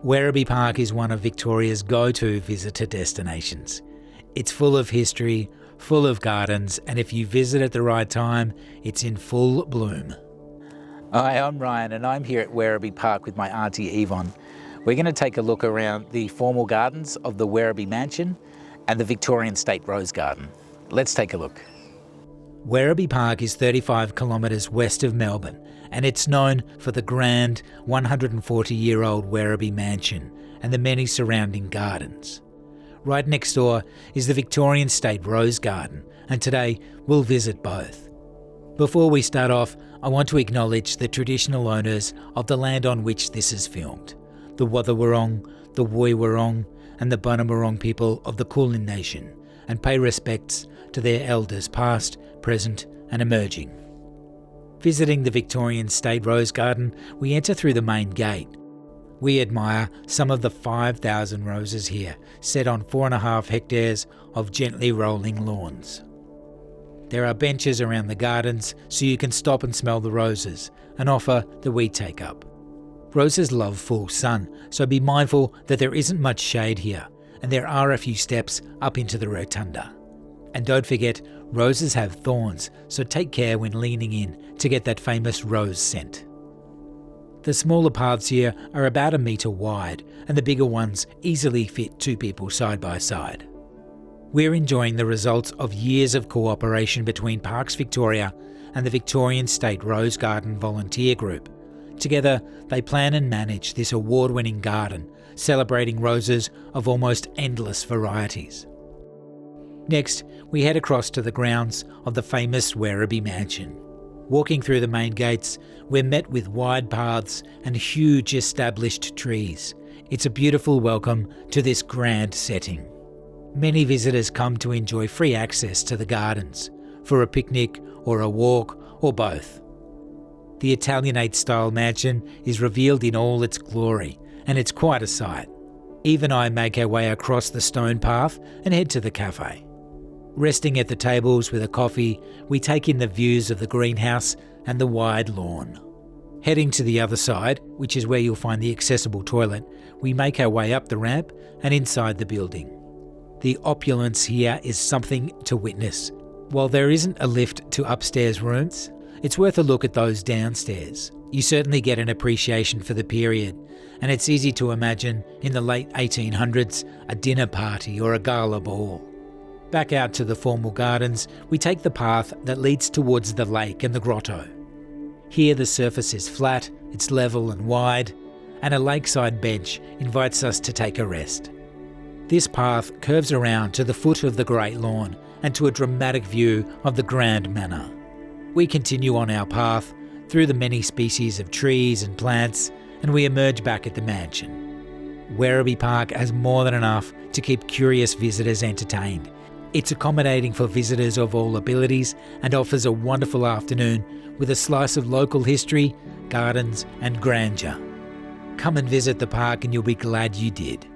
Werribee Park is one of Victoria's go-to visitor destinations. It's full of history, full of gardens, and if you visit at the right time, it's in full bloom. Hi, I'm Ryan and I'm here at Werribee Park with my auntie Yvonne. We're going to take a look around the formal gardens of the Werebe Mansion and the Victorian State Rose Garden. Let's take a look. Werribee Park is 35 kilometres west of Melbourne, and it's known for the grand 140-year-old Werribee Mansion and the many surrounding gardens. Right next door is the Victorian State Rose Garden, and today we'll visit both. Before we start off, I want to acknowledge the traditional owners of the land on which this is filmed, the Wathawarong, the Woiwurrung and the Bunurong people of the Kulin Nation, and pay respects to their elders past, present and emerging. Visiting the Victorian State Rose Garden, we enter through the main gate. We admire some of the 5,000 roses here, set on 4.5 hectares of gently rolling lawns. There are benches around the gardens so you can stop and smell the roses, an offer that we take up. Roses love full sun, so be mindful that there isn't much shade here, and there are a few steps up into the rotunda. And don't forget, roses have thorns, so take care when leaning in to get that famous rose scent. The smaller paths here are about 1 metre wide, and the bigger ones easily fit 2 people side by side. We're enjoying the results of years of cooperation between Parks Victoria and the Victorian State Rose Garden Volunteer Group. Together, they plan and manage this award-winning garden, celebrating roses of almost endless varieties. Next, we head across to the grounds of the famous Werribee Mansion. Walking through the main gates, we're met with wide paths and huge established trees. It's a beautiful welcome to this grand setting. Many visitors come to enjoy free access to the gardens, for a picnic or a walk or both. The Italianate-style mansion is revealed in all its glory, and it's quite a sight. Eve and I make our way across the stone path and head to the cafe. Resting at the tables with a coffee, we take in the views of the greenhouse and the wide lawn. Heading to the other side, which is where you'll find the accessible toilet, we make our way up the ramp and inside the building. The opulence here is something to witness. While there isn't a lift to upstairs rooms, it's worth a look at those downstairs. You certainly get an appreciation for the period, and it's easy to imagine in the late 1800s a dinner party or a gala ball. Back out to the formal gardens, we take the path that leads towards the lake and the grotto. Here the surface is flat, it's level and wide, and a lakeside bench invites us to take a rest. This path curves around to the foot of the Great Lawn and to a dramatic view of the Grand Manor. We continue on our path through the many species of trees and plants, and we emerge back at the mansion. Werribee Park has more than enough to keep curious visitors entertained. It's accommodating for visitors of all abilities and offers a wonderful afternoon with a slice of local history, gardens and grandeur. Come and visit the park and you'll be glad you did.